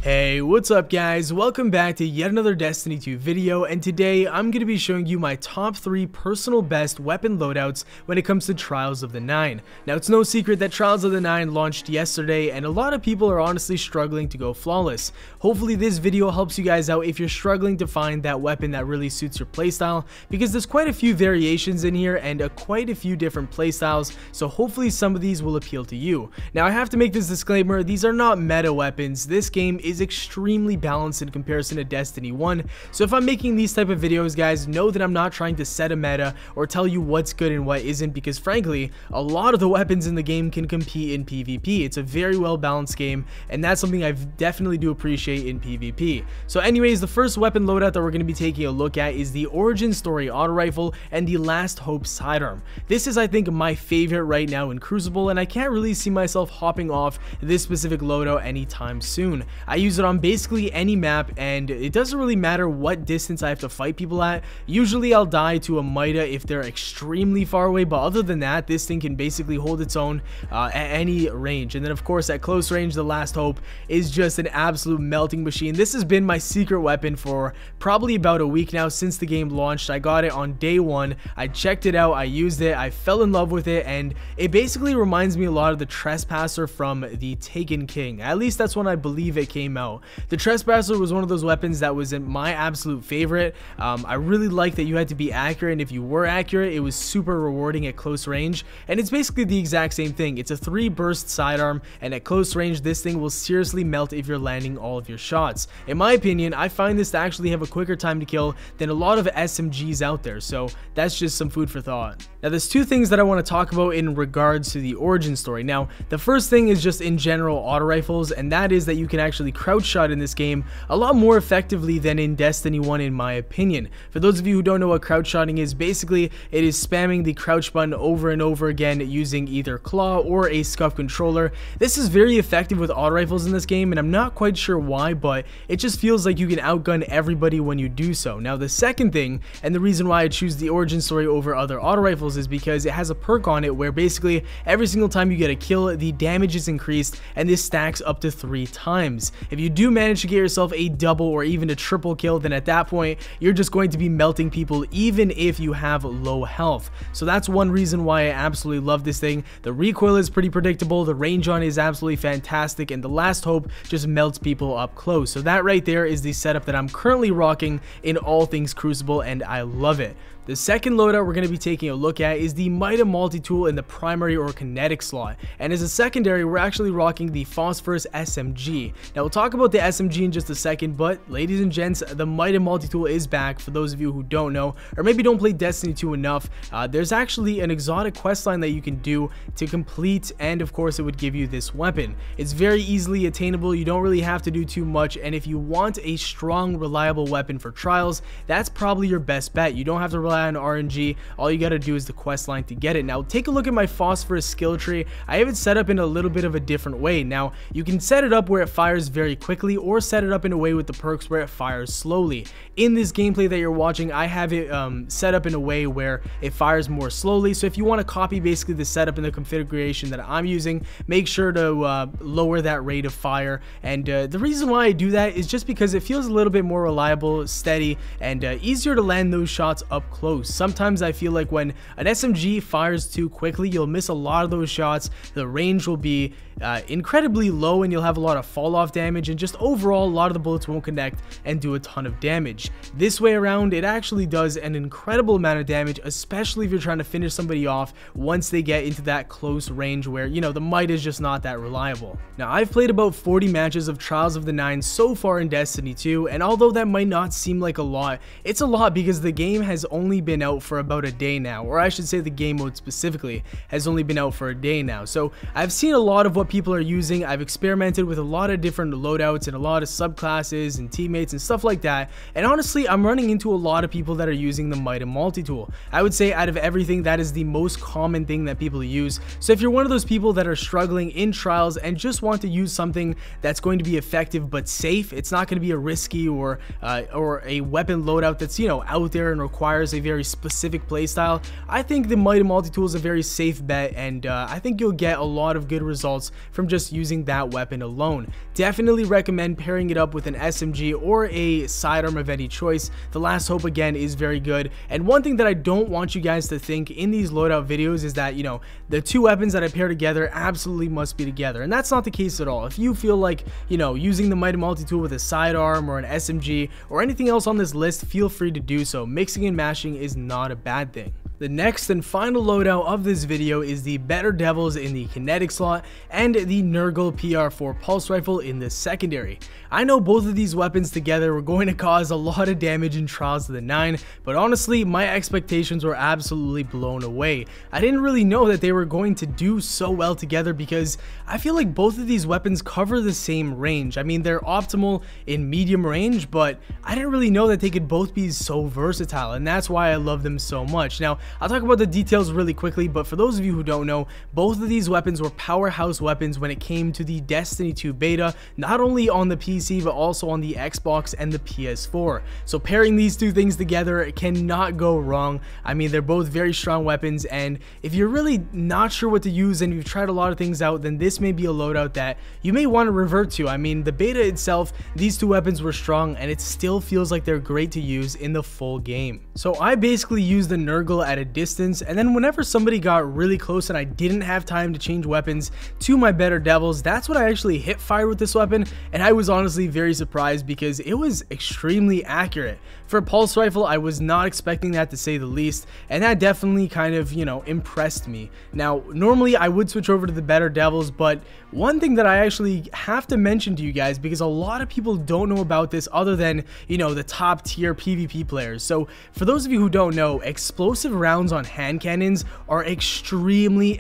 Hey, what's up guys? Welcome back to yet another Destiny 2 video, and today I'm going to be showing you my top 3 personal best weapon loadouts when it comes to Trials of the Nine. Now it's no secret that Trials of the Nine launched yesterday and a lot of people are honestly struggling to go flawless. Hopefully this video helps you guys out if you're struggling to find that weapon that really suits your playstyle, because there's quite a few variations in here and quite a few different playstyles, so hopefully some of these will appeal to you. Now I have to make this disclaimer, these are not meta weapons. This game is extremely balanced in comparison to Destiny 1, so if I'm making these type of videos, guys, know that I'm not trying to set a meta or tell you what's good and what isn't, because frankly a lot of the weapons in the game can compete in PvP. It's a very well balanced game, and that's something I definitely do appreciate in PvP. So anyways, the first weapon loadout that we're going to be taking a look at is the Origin Story Auto Rifle and the Last Hope Sidearm. This is, I think, my favorite right now in Crucible, and I can't really see myself hopping off this specific loadout anytime soon. I use it on basically any map, and it doesn't really matter what distance I have to fight people at. Usually I'll die to a Mida if they're extremely far away, but other than that, this thing can basically hold its own at any range. And then of course at close range, the Last Hope is just an absolute melting machine. This has been my secret weapon for probably about a week now since the game launched. I got it on day 1, I checked it out, I used it, I fell in love with it, and it basically reminds me a lot of the Trespasser from the Taken King. At least that's when I believe it came out. The Trespasser was one of those weapons that was my absolute favorite. I really liked that you had to be accurate, and if you were accurate, it was super rewarding at close range. And it's basically the exact same thing. It's a 3-burst sidearm, and at close range, this thing will seriously melt if you're landing all of your shots. In my opinion, I find this to actually have a quicker time to kill than a lot of SMGs out there, so that's just some food for thought. Now, there's 2 things that I want to talk about in regards to the origin story. Now, the first thing is just in general auto rifles, and that is that you can actually crouch shot in this game a lot more effectively than in Destiny 1 in my opinion. For those of you who don't know what crouch shotting is, basically it is spamming the crouch button over and over again using either claw or a scuff controller. This is very effective with auto rifles in this game, and I'm not quite sure why, but it just feels like you can outgun everybody when you do so. Now the second thing, and the reason why I choose the origin story over other auto rifles, is because it has a perk on it where basically every single time you get a kill, the damage is increased, and this stacks up to 3 times. If you do manage to get yourself a double or even a triple kill, then at that point you're just going to be melting people even if you have low health. So that's one reason why I absolutely love this thing. The recoil is pretty predictable, the range on it is absolutely fantastic, and the Last Hope just melts people up close. So that right there is the setup that I'm currently rocking in all things Crucible, and I love it. The second loadout we're going to be taking a look at is the Mida multi-tool in the primary or kinetic slot, and as a secondary we're actually rocking the Phosphorus SMG. Now we'll talk about the SMG in just a second, but ladies and gents, the Mida multi-tool is back. For those of you who don't know, or maybe don't play Destiny 2 enough, there's actually an exotic questline that you can do to complete, and of course it would give you this weapon. It's very easily attainable, you don't really have to do too much, and if you want a strong, reliable weapon for Trials, that's probably your best bet. You don't have to rely on RNG, all you gotta do is the quest line to get it. Now take a look at my Phosphorus skill tree. I have it set up in a little bit of a different way. Now you can set it up where it fires very quickly, or set it up in a way with the perks where it fires slowly. In this gameplay that you're watching, I have it set up in a way where it fires more slowly, so if you want to copy basically the setup and the configuration that I'm using, make sure to lower that rate of fire. And the reason why I do that is just because it feels a little bit more reliable, steady, and easier to land those shots up close. Sometimes I feel like when an SMG fires too quickly, you'll miss a lot of those shots, the range will be incredibly low, and you'll have a lot of fall off damage, and just overall a lot of the bullets won't connect and do a ton of damage. This way around, it actually does an incredible amount of damage, especially if you're trying to finish somebody off once they get into that close range where, you know, the Might is just not that reliable. Now I've played about 40 matches of Trials of the Nine so far in Destiny 2, and although that might not seem like a lot, it's a lot because the game has only been out for about a day now, or I should say the game mode specifically has only been out for a day now. So I've seen a lot of what what people are using. I've experimented with a lot of different loadouts and a lot of subclasses and teammates and stuff like that, and honestly I'm running into a lot of people that are using the Might and Multi-tool. I would say out of everything, that is the most common thing that people use. So if you're one of those people that are struggling in trials and just want to use something that's going to be effective but safe, it's not going to be a risky or a weapon loadout that's, you know, out there and requires a very specific playstyle, I think the Might and Multi-tool is a very safe bet, and I think you'll get a lot of good results from just using that weapon alone. Definitely recommend pairing it up with an SMG or a sidearm of any choice. The Last Hope again is very good, and one thing that I don't want you guys to think in these loadout videos is that, you know, the two weapons that I pair together absolutely must be together, and that's not the case at all. If you feel like, you know, using the Might and Multi-tool with a sidearm or an SMG or anything else on this list, feel free to do so. Mixing and mashing is not a bad thing. The next and final loadout of this video is the Better Devils in the kinetic slot and the nRGL PR4 pulse rifle in the secondary. I know both of these weapons together were going to cause a lot of damage in Trials of the 9, but honestly my expectations were absolutely blown away. I didn't really know that they were going to do so well together because I feel like both of these weapons cover the same range. I mean, they're optimal in medium range, but I didn't really know that they could both be so versatile, and that's why I love them so much. Now, I'll talk about the details really quickly, but for those of you who don't know, both of these weapons were powerhouse weapons when it came to the Destiny 2 beta, not only on the PC but also on the Xbox and the PS4. So pairing these two things together cannot go wrong. I mean, they're both very strong weapons, and if you're really not sure what to use and you've tried a lot of things out, then this may be a loadout that you may want to revert to. I mean, the beta itself, these two weapons were strong, and it still feels like they're great to use in the full game. So I basically used the nRGL at a distance, and then whenever somebody got really close and I didn't have time to change weapons to my Better Devils, that's when I actually hip fired with this weapon, and I was honestly very surprised because it was extremely accurate. For a pulse rifle, I was not expecting that, to say the least, and that definitely kind of, you know, impressed me. Now, normally I would switch over to the Better Devils, but one thing that I actually have to mention to you guys, because a lot of people don't know about this other than, you know, the top tier PvP players. So for those of you who don't know, explosive rounds on hand cannons are extremely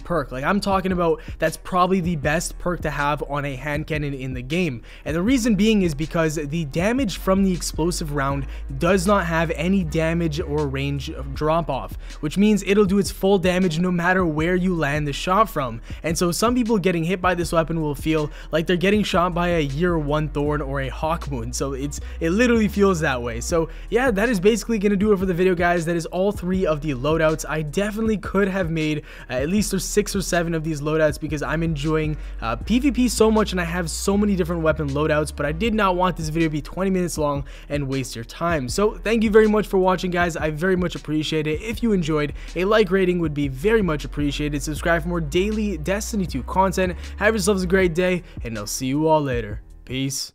perk. Like, I'm talking about, that's probably the best perk to have on a hand cannon in the game, and the reason being is because the damage from the explosive round does not have any damage or range of drop off, which means it'll do its full damage no matter where you land the shot from. And so some people getting hit by this weapon will feel like they're getting shot by a Year 1 Thorn or a Hawkmoon, so it literally feels that way. So yeah, that is basically gonna do it for the video, guys. That is all three of the loadouts. I definitely could have made at least 6 or 7 of these loadouts because I'm enjoying PvP so much and I have so many different weapon loadouts, but I did not want this video to be 20 minutes long and waste your time. So thank you very much for watching, guys. I very much appreciate it. If you enjoyed, a like rating would be very much appreciated. Subscribe for more daily Destiny 2 content. Have yourselves a great day, and I'll see you all later. Peace.